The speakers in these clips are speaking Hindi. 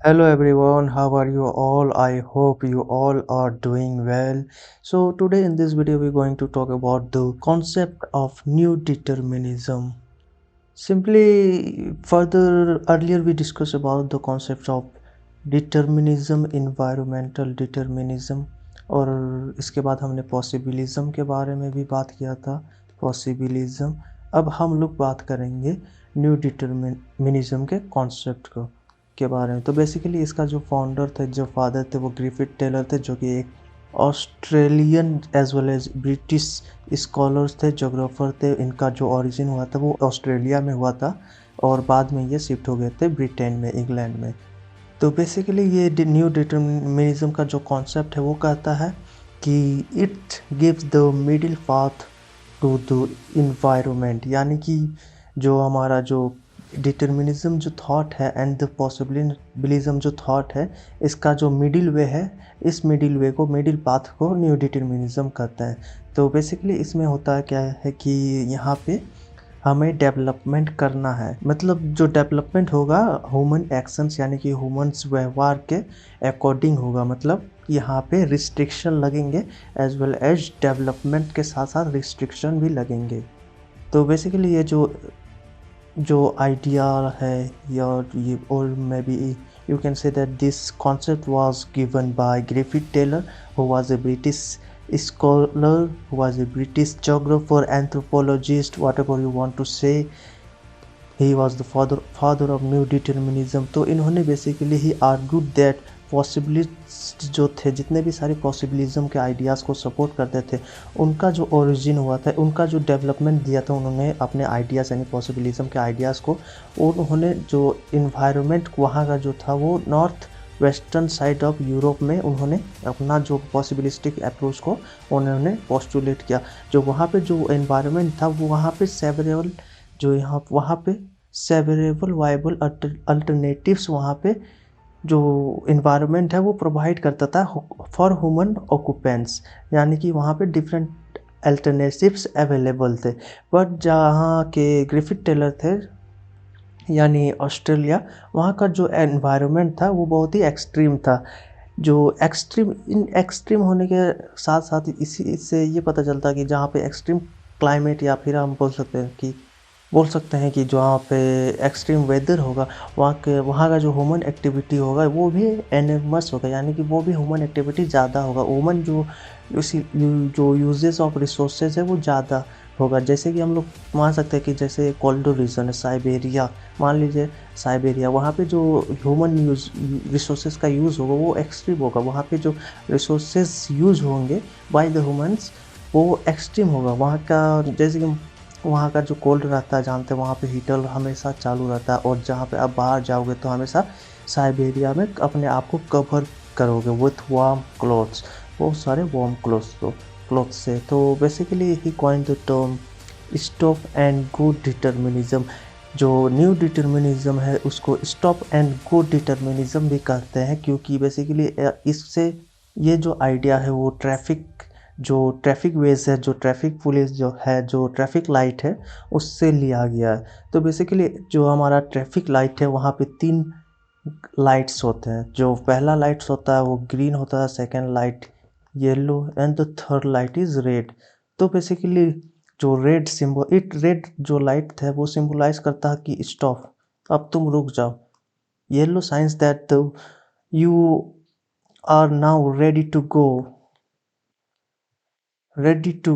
Hello everyone, how are you all? I hope you all are doing well. So today in this video we're going to talk about the concept of new determinism. Simply further earlier we discussed about the concept of determinism, environmental determinism और इसके बाद हमने पॉसिबिलिज्म के बारे में भी बात किया था पॉसिबिलिज्म। अब हम लोग बात करेंगे न्यू डिटर्मिनिज्म के कॉन्सेप्ट को के बारे में। तो बेसिकली इसका जो फाउंडर थे, जो फादर थे, वो ग्रिफिथ टेलर थे, जो कि एक Australian as well as British scholars थे, जोग्राफर थे। इनका जो ओरिजिन हुआ था वो ऑस्ट्रेलिया में हुआ था और बाद में ये शिफ्ट हो गए थे ब्रिटेन में, इंग्लैंड में। तो बेसिकली ये न्यू डिटर्मिनिज्म का जो कॉन्सेप्ट है वो कहता है कि it gives the middle path to the environment, यानी कि जो हमारा जो डिटर्मिनिज्म जो थॉट है एंड द पॉसिबिलिज्म जो थॉट है, इसका जो मिडिल वे है, इस मिडिल वे को, मिडिल पाथ को न्यू डिटर्मिनिज्म कहते हैं। तो बेसिकली इसमें होता है क्या है कि यहाँ पे हमें डेवलपमेंट करना है, मतलब जो डेवलपमेंट होगा ह्यूमन एक्शंस यानी कि ह्यूमन्स व्यवहार के अकॉर्डिंग होगा। मतलब यहाँ पे रिस्ट्रिक्शन लगेंगे एज वेल एज डेवलपमेंट के साथ साथ रिस्ट्रिक्शन भी लगेंगे। तो बेसिकली ये जो आइडिया है, या ये और may be you can say that this concept was given by Griffith Taylor, who was a British scholar, who was a British geographer, anthropologist, whatever you want to say. He was the father of new determinism. तो इन्होंने बेसिकली ही आर्ग्यूड दैट पॉसिबिलिस्ट जो थे, जितने भी सारे पॉसिबिलिज्म के आइडियाज़ को सपोर्ट करते थे, उनका जो ओरिजिन हुआ था, उनका जो डेवलपमेंट दिया था उन्होंने अपने आइडियाज़ यानी पॉसिबिलिज्म के आइडियाज़ को, और उन्होंने जो इन्वायरमेंट वहाँ का जो था वो north western side of Europe में उन्होंने अपना जो पॉसिबिलिस्टिक अप्रोच को उन्होंने पोस्टुलेट किया। जो वहाँ पे जो एनवायरनमेंट था वो वहाँ पे सेवरेबल, जो यहाँ वहाँ पे सेवरेबल वाइबल अल्टरनेटिव्स वहाँ पे जो इन्वायरमेंट है वो प्रोवाइड करता था फॉर ह्यूमन ऑक्यूपेंट्स, यानी कि वहाँ पे डिफरेंट अल्टरनेटिव्स अवेलेबल थे। बट जहाँ के ग्रिफिथ टेलर थे यानी ऑस्ट्रेलिया, वहाँ का जो एनवायरनमेंट था वो बहुत ही एक्सट्रीम था। जो एक्सट्रीम होने के साथ साथ इसी से ये पता चलता कि जहाँ पे एक्सट्रीम क्लाइमेट, या फिर हम बोल सकते हैं कि जहाँ पे एक्सट्रीम वेदर होगा, वहाँ का जो ह्यूमन एक्टिविटी होगा वो भी एनर्मस होगा, यानी कि वो भी ह्यूमन एक्टिविटी ज़्यादा होगा। ह्यूमन जो यूजेस ऑफ रिसोर्सेज है वो ज़्यादा होगा। जैसे कि हम लोग मान सकते हैं कि जैसे कोल्ड रीजन है साइबेरिया, मान लीजिए साइबेरिया, वहाँ पे जो ह्यूमन रिसोर्सेज का यूज़ होगा वो एक्सट्रीम होगा। वहाँ पे जो रिसोर्सेज यूज होंगे बाय द ह्यूमंस वो एक्सट्रीम होगा। वहाँ का जैसे कि वहाँ का जो कोल्ड रहता है, जानते हैं वहाँ पे हीटर हमेशा चालू रहता है, और जहाँ पे आप बाहर जाओगे तो हमेशा साइबेरिया में अपने आप को कवर करोगे विथ वार्म क्लोथ्स, बहुत सारे वार्म क्लोथ से। तो basically he coin the term stop and go determinism. जो न्यू डिटर्मिनिज्म है उसको स्टॉप एंड गो डिटर्मिनिज्म भी कहते हैं, क्योंकि बेसिकली इससे ये जो आइडिया है वो ट्रैफिक वेज है, जो ट्रैफिक पुलिस जो है, जो ट्रैफिक लाइट है, उससे लिया गया है। तो बेसिकली जो हमारा ट्रैफिक लाइट है वहाँ पे 3 लाइट्स होते हैं। जो पहला लाइट्स होता है वो ग्रीन होता है, second light yellow, and the third light is red. तो बेसिकली जो रेड जो लाइट है वो सिंबलाइज करता है कि स्टॉप, अब तुम रुक जाओ। Yellow signs that you are now ready to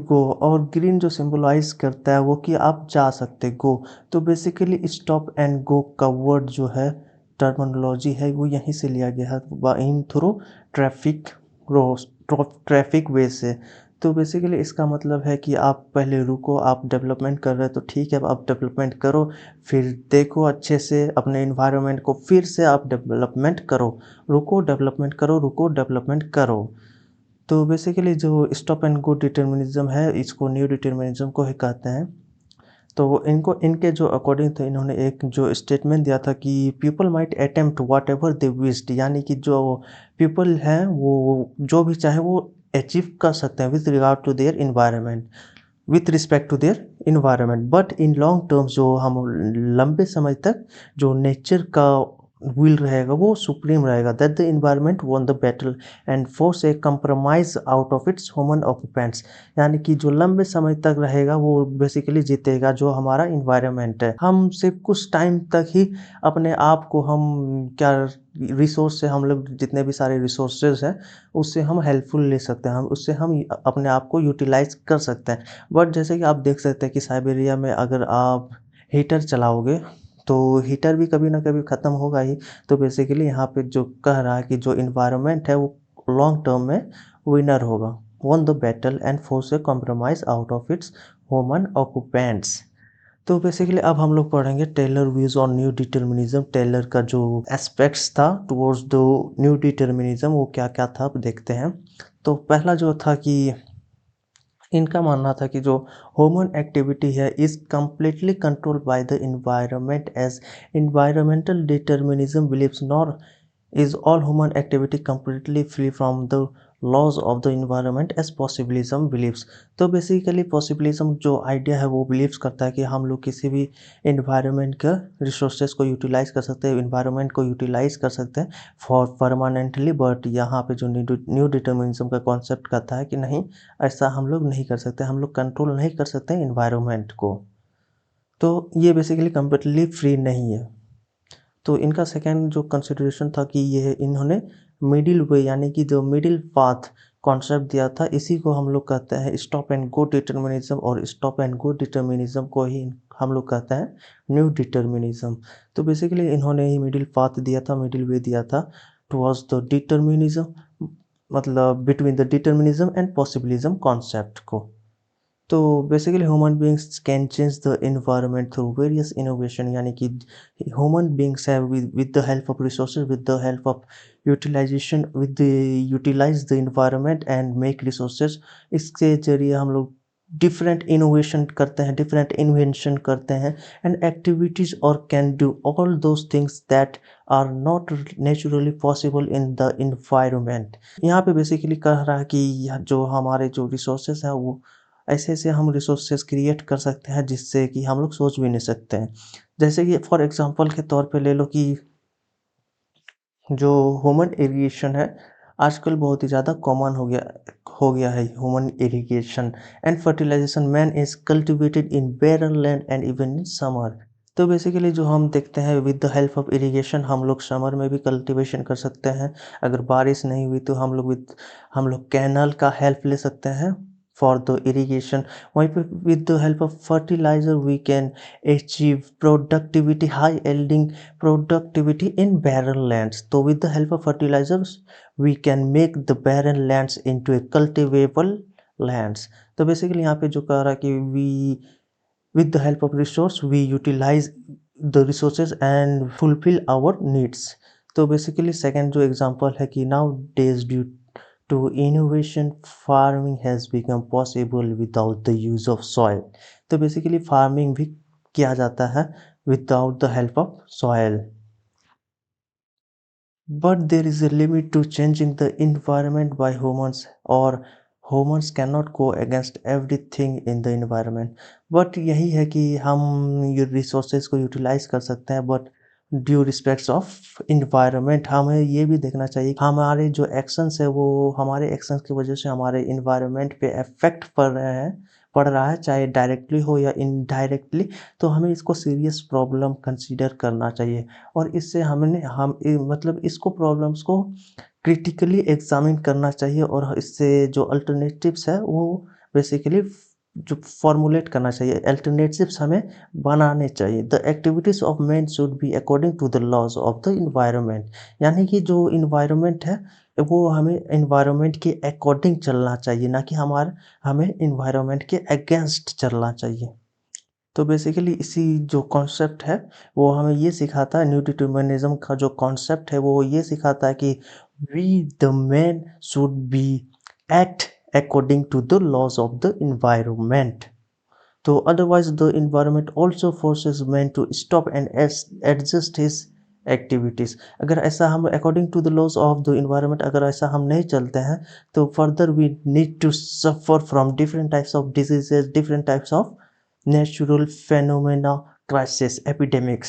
go, और ग्रीन जो सिंबलाइज करता है वो कि आप जा सकते, गो। तो बेसिकली स्टॉप एंड गो का वर्ड जो है, टर्मिनोलॉजी है, वो यहीं से लिया गया है इन थ्रू ट्रैफिक ट्रैफिक वे से। तो बेसिकली इसका मतलब है कि आप पहले रुको, आप डेवलपमेंट कर रहे हैं तो ठीक है, आप डेवलपमेंट करो, फिर देखो अच्छे से अपने इन्वायरमेंट को, फिर से आप डेवलपमेंट करो। रुको डेवलपमेंट करो, रुको डेवलपमेंट करो। तो बेसिकली जो स्टॉप एंड गो डिटर्मिनिज्म है, इसको न्यू डिटर्मिनिज्म को ही कहते हैं। तो इनको इनके जो अकॉर्डिंग थे, इन्होंने एक जो स्टेटमेंट दिया था कि people might attempt what ever they wished, यानी कि जो पीपल हैं वो जो भी चाहे वो अचीव कर सकते हैं with regard to their environment, with respect to their environment. But in long terms, जो हम लंबे समय तक जो नेचर का विल रहेगा वो सुप्रीम रहेगा, that the environment von the battle and force A compromise out of its human occupants. यानी कि जो लंबे समय तक रहेगा वो बेसिकली जीतेगा, जो हमारा इन्वायरमेंट है। हम सिर्फ कुछ टाइम तक ही अपने आप को हम क्या रिसोर्स से, हम लोग जितने भी सारे रिसोर्सेज हैं उससे हम हेल्पफुल ले सकते हैं, हम उससे हम अपने आप को यूटिलाइज कर सकते हैं। बट जैसे कि आप देख सकते हैं कि साइबेरिया में अगर आप हीटर चलाओगे तो हीटर भी कभी ना कभी ख़त्म होगा ही। तो बेसिकली यहाँ पे जो कह रहा है कि जो इन्वायरमेंट है वो लॉन्ग टर्म में विनर होगा, won the battle and force a compromise out of its human occupants. तो बेसिकली अब हम लोग पढ़ेंगे Taylor views on new determinism. Taylor का जो एस्पेक्ट्स था टुवर्ड्स द न्यू डिटर्मिनिज्म वो क्या क्या था, अब देखते हैं। तो पहला जो था कि इनका मानना था कि जो ह्यूमन एक्टिविटी है is completely controlled by the environment, as environmental determinism believes nor is all human activity completely free from the laws of the environment as possibilism believes। तो बेसिकली पॉसिबिलिज्म जो आइडिया है वो बिलीव्स करता है कि हम लोग किसी भी इन्वायरमेंट का रिसोर्सेज को यूटिलाइज कर सकते हैं, इन्वायरमेंट को यूटिलाइज कर सकते हैं फॉर परमानेंटली। बट यहाँ पे जो न्यू डिटर्मिनिज्म का कॉन्सेप्ट कहता है कि नहीं, ऐसा हम लोग नहीं कर सकते, हम लोग कंट्रोल नहीं कर सकते इन्वायरमेंट को। तो ये बेसिकली कम्प्लीटली फ्री नहीं है। तो इनका सेकेंड जो कंसिडरेशन था कि ये इन्होंने मिडिल वे यानी कि जो मिडिल पाथ कॉन्सेप्ट दिया था, इसी को हम लोग कहते हैं स्टॉप एंड गो डिटर्मिनिज्म, और स्टॉप एंड गो डिटर्मिनिज्म को ही हम लोग कहते हैं न्यू डिटर्मिनिज्म। तो बेसिकली इन्होंने ही मिडिल पाथ दिया था, मिडिल वे दिया था टुवर्ड्स द डिटर्मिनिज्म, मतलब between the determinism and possibilism concept को। तो basically human beings can change the environment through various innovation, यानी कि ह्यूमन बींग्स है with the help of resources, with the help of utilisation, with the utilise the environment and make resources. इसके जरिए हम लोग डिफरेंट इनोवेशन करते हैं, डिफरेंट इन्वेंशन करते हैं एंड एक्टिविटीज, और can do all those things that are not naturally possible in the environment. यहाँ पे बेसिकली कह रहा है कि जो हमारे जो रिसोर्सेज हैं वो ऐसे ऐसे हम रिसोर्सेज क्रिएट कर सकते हैं जिससे कि हम लोग सोच भी नहीं सकते हैं। जैसे कि फॉर एग्जांपल के तौर पे ले लो कि जो ह्यूमन इरिगेशन है आजकल बहुत ही ज़्यादा कॉमन हो गया है। Human irrigation and fertilization man is cultivated in barren land and even in summer. तो बेसिकली जो हम देखते हैं with the help of irrigation हम लोग समर में भी कल्टीवेशन कर सकते हैं। अगर बारिश नहीं हुई तो हम लोग कैनल का हेल्प ले सकते हैं फॉर द इरिगेशन। वहीं पे with the help of fertiliser we can achieve productivity, high yielding productivity in barren lands। तो with the help of fertilizers we can make the barren lands into a cultivable lands। तो बेसिकली यहाँ पे जो कह रहा है कि we with the help of resource we utilize the resources and fulfill our needs। तो बेसिकली सेकेंड जो एग्जांपल है कि now days due to innovation farming has become possible without the use of soil। तो बेसिकली फार्मिंग भी किया जाता है without the help of soil। But there is a limit to changing the environment by humans, or humans cannot go against everything in the environment। But यही है कि हम ये रिसोर्सेज को यूटिलाइज कर सकते हैं, but due respects of environment हमें ये भी देखना चाहिए हमारे जो एक्शंस है वो हमारे एक्शंस की वजह से हमारे इन्वायरमेंट पे इफेक्ट पड़ रहा है चाहे डायरेक्टली हो या इनडायरेक्टली। तो हमें इसको सीरियस प्रॉब्लम कंसीडर करना चाहिए, और इससे मतलब इसको प्रॉब्लम्स को क्रिटिकली एग्जामिन करना चाहिए, और इससे जो अल्टरनेटिव्स है वो बेसिकली जो फॉर्मुलेट करना चाहिए, अल्टरनेटिव्स हमें बनाने चाहिए। The activities of man should be according to the laws of the environment. यानी कि जो इन्वायरमेंट है वो हमें इन्वायरमेंट के अकॉर्डिंग चलना चाहिए, ना कि हमें इन्वायरमेंट के अगेंस्ट चलना चाहिए। तो बेसिकली इसी जो कॉन्सेप्ट है वो हमें ये सिखाता है, न्यू डिटर्मिनिज्म का जो कॉन्सेप्ट है वो ये सिखाता है कि we the man should be act according to the laws of the environment. तो otherwise the environment also forces man to stop and adjust his activities. अगर ऐसा हम according to the laws of the environment अगर ऐसा हम नहीं चलते हैं तो further we need to suffer from different types of diseases, different types of natural phenomena, crisis, epidemics।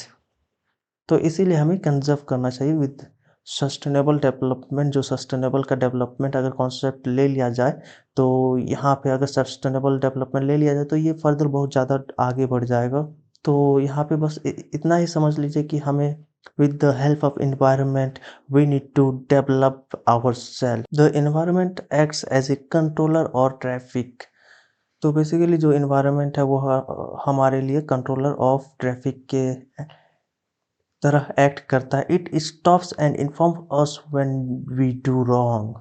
तो इसीलिए हमें कंज़र्व करना चाहिए विद सस्टेनेबल डेवलपमेंट। जो सस्टेनेबल का डेवलपमेंट अगर कॉन्सेप्ट ले लिया जाए, तो यहाँ पे अगर सस्टेनेबल डेवलपमेंट ले लिया जाए तो ये फर्दर बहुत ज़्यादा आगे बढ़ जाएगा। तो यहाँ पे बस इतना ही समझ लीजिए कि हमें with the help of environment we need to develop ourselves. The environment acts as a controller or traffic। तो बेसिकली जो इन्वायरमेंट है वो हमारे लिए कंट्रोलर ऑफ ट्रैफिक के तरह एक्ट करता है। It stops and inform us when we do wrong.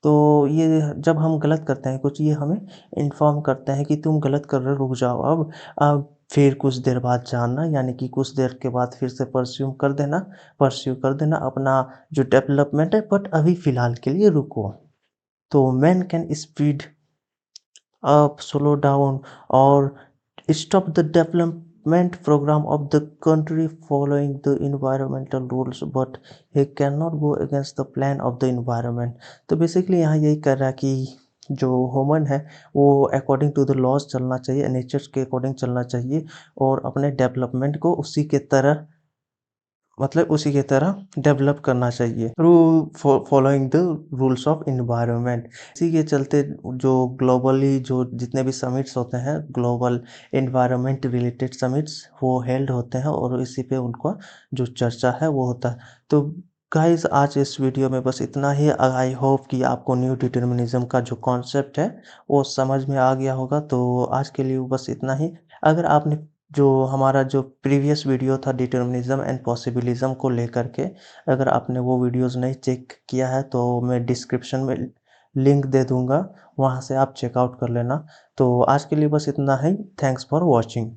तो ये जब हम गलत करते हैं कुछ, ये हमें इन्फॉर्म करते हैं कि तुम गलत कर रहे हो, रुक जाओ अब फिर कुछ देर बाद जानना, यानी कि कुछ देर के बाद फिर से परस्यू कर देना अपना जो डेवलपमेंट है, बट अभी फ़िलहाल के लिए रुको। तो man can speed up, slow down और stop the development program of the country following the environmental rules, but he cannot go against the plan of the environment। तो बेसिकली यहाँ यही कर रहा है कि जो ह्यूमन है वो अकॉर्डिंग टू द लॉज चलना चाहिए, नेचर के अकॉर्डिंग चलना चाहिए और अपने डेवलपमेंट को उसी के तरह, मतलब उसी की तरह डेवलप करना चाहिए through following the rules of environment. इसी के चलते जो ग्लोबली जो जितने भी समिट्स होते हैं, ग्लोबल इन्वायरमेंट रिलेटेड समिट्स, वो हेल्ड होते हैं और इसी पे उनका जो चर्चा है वो होता है। तो गाइस आज इस वीडियो में बस इतना ही। आई होप कि आपको न्यू डिटर्मिनिज्म का जो कॉन्सेप्ट है वो समझ में आ गया होगा। तो आज के लिए बस इतना ही। अगर आपने जो हमारा जो प्रीवियस वीडियो था डिटर्मिनिज्म एंड पॉसिबिलिज्म को लेकर के, अगर आपने वो वीडियोस नहीं चेक किया है तो मैं डिस्क्रिप्शन में लिंक दे दूंगा, वहाँ से आप चेकआउट कर लेना। तो आज के लिए बस इतना ही। Thanks for watching.